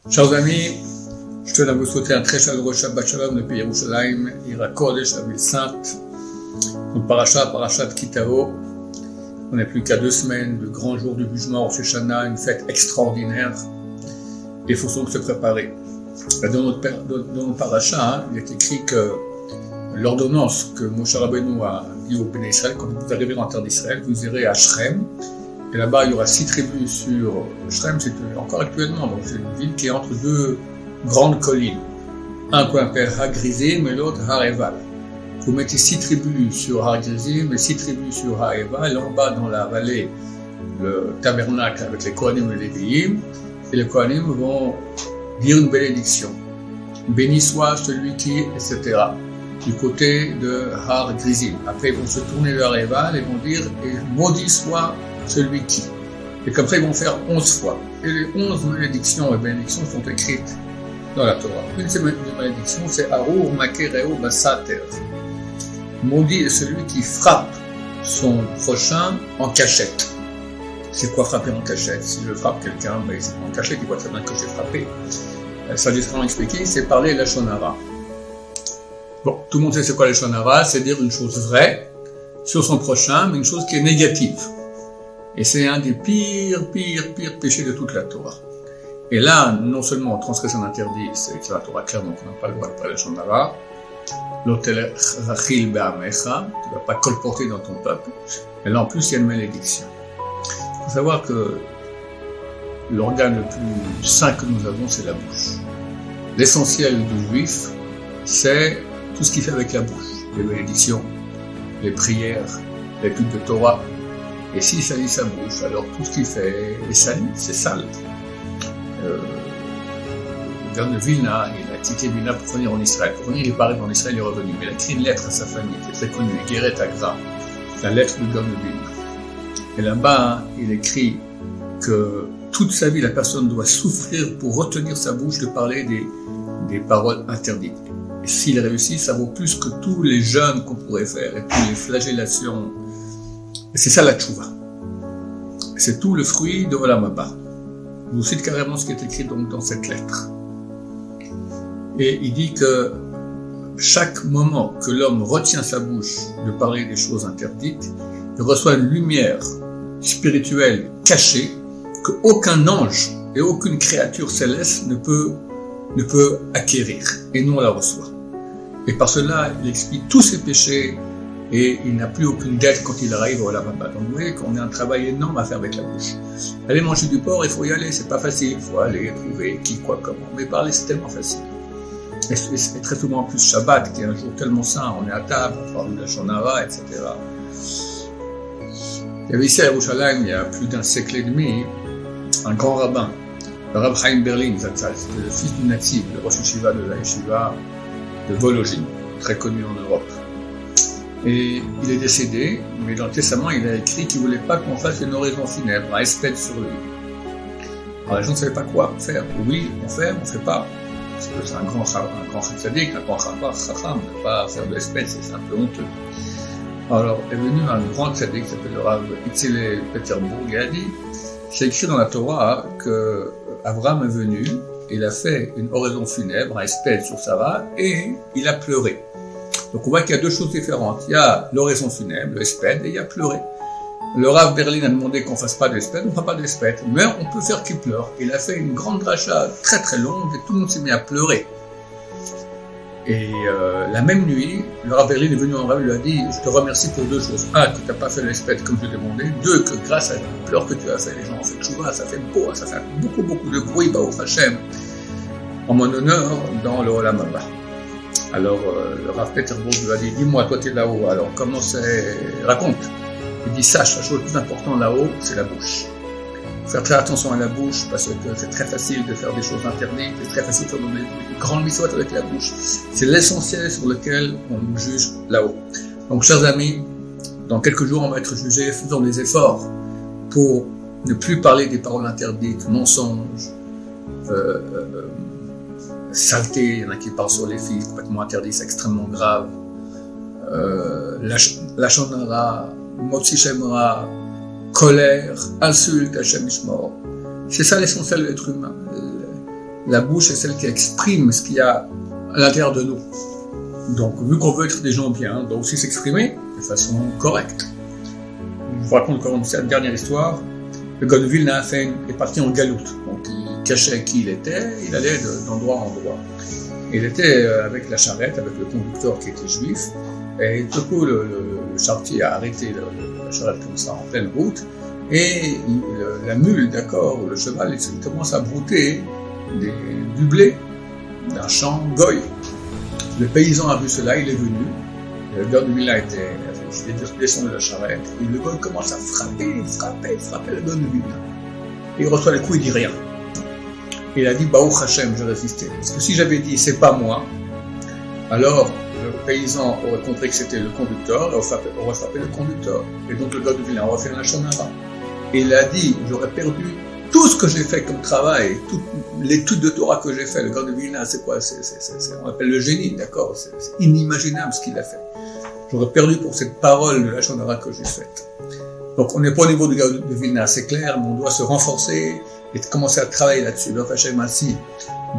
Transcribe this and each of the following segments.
Chers amis, je tenais à vous souhaiter un très chaleureux Shabbat Shalom depuis Yerushalayim, Ira Kodesh, la ville sainte. Donc Parashat Kitao. On n'est plus qu'à 2 semaines, le grand jour du jugement, Rosh Hashanah, une fête extraordinaire. Il faut donc se préparer. Dans notre parasha, il est écrit que l'ordonnance que Moshe Rabbeinu a dit au Béné Israël, quand vous arriverez en terre d'Israël, vous irez à Shrem. Et là-bas, il y aura 6 tribus sur Shrem, c'est encore actuellement, donc c'est une ville qui est entre 2 grandes collines. Un qu'on appelle Har Grizim et l'autre Har Eval. Vous mettez 6 tribus sur Har Grizim et 6 tribus sur Har Eval, en bas dans la vallée, le tabernacle avec les Kohanim et les Lévi'im, et les Kohanim vont dire une bénédiction. Béni soit celui qui, etc. Du côté de Har Grizim. Après, ils vont se tourner vers Eval et vont dire, et maudit soit celui qui. Et comme ça, ils vont faire 11 fois. Et les 11 malédictions et bénédictions sont écrites dans la Torah. Une de ces malédictions, c'est Arur Makereo Basater. Maudit est celui qui frappe son prochain en cachette. C'est quoi frapper en cachette? Si je frappe quelqu'un, c'est en cachette, il voit très bien que j'ai frappé. Ça, j'ai souvent expliqué, c'est parler la shonara. Bon, tout le monde sait c'est quoi la shonara, c'est dire une chose vraie sur son prochain, mais une chose qui est négative. Et c'est un des pires péchés de toute la Torah. Et là, non seulement transgression interdit, c'est écrit dans la Torah clairement qu'on n'a pas le droit de parler la shonara, l'otel rachil be'amecha, tu ne vas pas colporter dans ton peuple, et là en plus il y a une malédiction. Il faut savoir que l'organe le plus saint que nous avons, c'est la bouche. L'essentiel du juif, c'est tout ce qu'il fait avec la bouche. Les bénédictions, les prières, l'étude de Torah. Et s'il salit sa bouche, alors tout ce qu'il fait est sali, c'est sale. Gaon de Vilna, il a quitté Vilna pour venir en Israël. Pour venir, il est paré en Israël, il est revenu. Mais il a écrit une lettre à sa famille, qui est très connue, Geret Agra, la lettre de Gaon de Vilna. Et là-bas, il écrit que toute sa vie, la personne doit souffrir pour retenir sa bouche de parler des paroles interdites. Et s'il réussit, ça vaut plus que tous les jeûnes qu'on pourrait faire et toutes les flagellations. Et c'est ça la tchouva. C'est tout le fruit de Olam Haba. Je vous cite carrément ce qui est écrit donc dans cette lettre. Et il dit que chaque moment que l'homme retient sa bouche de parler des choses interdites, il reçoit une lumière spirituelle cachée qu'aucun ange et aucune créature céleste ne peut acquérir, et nous on la reçoit. Et par cela, il explique tous ses péchés, et il n'a plus aucune dette quand il arrive au Olam Haba. Donc vous voyez qu'on a un travail énorme à faire avec la bouche. Aller manger du porc, il faut y aller, c'est pas facile, il faut aller trouver qui, quoi, comment. Mais parler, c'est tellement facile. Et très souvent en plus Shabbat, qui est un jour tellement saint, on est à table, on parle de la shonara, etc. Il y avait ici à Yerushalayim, il y a plus d'un siècle et demi, un grand rabbin, le Rav Chaim Berlin, c'était le fils du natif, le Rosh Yeshiva de la Yeshiva de Vologine, très connu en Europe. Et il est décédé, mais dans le testament, il a écrit qu'il ne voulait pas qu'on fasse une oraison funèbre, un espèce sur lui. Alors les gens ne savaient pas quoi faire. Oui, on fait pas. Parce que c'est un grand tzaddik, un grand chacham, ne pas faire de l'espèce, c'est un peu honteux. Alors est venu un grand tzaddik qui s'appelle le Rav Itzile Peterbourg, et a dit, c'est écrit dans la Torah que Abraham est venu, il a fait une oraison funèbre, un espèce sur Sarah, et il a pleuré. Donc on voit qu'il y a 2 choses différentes. Il y a l'oraison funèbre, le espède, et il y a pleurer. Le Rav Berlin a demandé qu'on ne fasse pas de espède, on ne fera pas de espède, mais on peut faire qu'il pleure. Il a fait une grande dracha très très longue, et tout le monde s'est mis à pleurer. Et la même nuit, le Rav Berlin est venu en Rav, il lui a dit, je te remercie pour 2 choses. 1, que tu n'as pas fait l'espède comme je l'ai demandé. 2, que grâce à la pleurs que tu as fait, les gens ont fait tchouva, ça fait beau, ça fait beaucoup de bruit, Baruch Hashem, en mon honneur, dans le Olam Haba. Alors, le Rav Peterbourg lui a dit, dis-moi, toi t'es là-haut, alors comment c'est, raconte. Il dit, sache, la chose la plus importante là-haut, c'est la bouche. Faire très attention à la bouche, parce que c'est très facile de faire des choses interdites, c'est très facile de faire des grandes mitzvot avec la bouche. C'est l'essentiel sur lequel on juge là-haut. Donc, chers amis, dans quelques jours, on va être jugés, faisons des efforts pour ne plus parler des paroles interdites, mensonges, saleté, il y en a qui parlent sur les filles, complètement interdit, c'est extrêmement grave. La shonara, motzi shem ra, colère, insulte, Hashem Yishmor. C'est ça l'essentiel de l'être humain. la bouche est celle qui exprime ce qu'il y a à l'intérieur de nous. Donc, vu qu'on veut être des gens bien, on doit aussi s'exprimer de façon correcte. Je vous raconte encore une dernière histoire. Le gars de Vilna est parti en galoute. Donc, il cachait qui il était, il allait d'endroit en endroit. Il était avec la charrette, avec le conducteur qui était juif, et tout coup, le charretier a arrêté la charrette comme ça en pleine route, et la mule, d'accord, ou le cheval, il commence à brouter du blé d'un champ goy. Le paysan a vu cela, il est venu, le gars de Vilna était descendu de la charrette, et le goy commence à frapper le gars de Vilna. Il reçoit les coups, il dit rien. Il a dit, Baruch Hashem, je résistais. Parce que si j'avais dit, c'est pas moi, alors le paysan aurait compris que c'était le conducteur, et aurait frappé le conducteur. Et donc le gars de Vilna aurait fait un lachonara. Et il a dit, j'aurais perdu tout ce que j'ai fait comme travail, toute l'étude de Torah que j'ai fait. Le gars de Vilna, c'est quoi? On appelle le génie, d'accord? C'est inimaginable ce qu'il a fait. J'aurais perdu pour cette parole de lachonara que j'ai faite. Donc on n'est pas au niveau du gars de Vilna, c'est clair, mais on doit se renforcer et commencer à travailler là-dessus. Donc ainsi,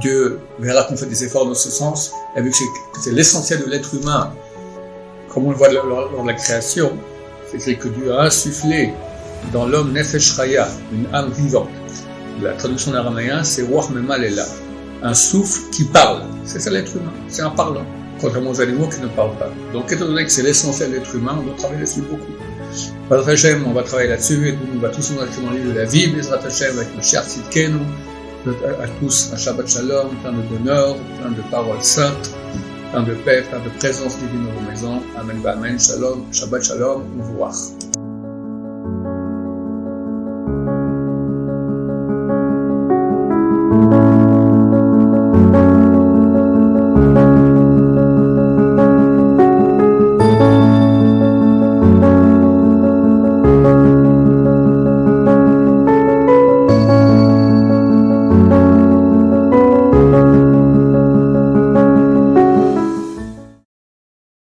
Dieu verra qu'on fait des efforts dans ce sens, et vu que c'est l'essentiel de l'être humain, comme on le voit lors de la création, c'est écrit que Dieu a insufflé dans l'homme Nefesh Chaya, une âme vivante. La traduction en araméen, c'est Ruach Memalela, un souffle qui parle. C'est ça l'être humain, c'est un parlant, contrairement aux animaux qui ne parlent pas. Donc étant donné que c'est l'essentiel de l'être humain, on doit travailler là-dessus beaucoup. Bezrat Hashem, on va travailler là-dessus, et on va tous nous inscrire dans le livre de la vie, Bezrat Hashem, avec Mashiach Tzidkenu, à tous un Shabbat Shalom, plein de bonheur, plein de paroles saintes, plein de paix, plein de présence divine dans vos maisons. Amen, Amen, Shalom, Shabbat Shalom, Uvuach.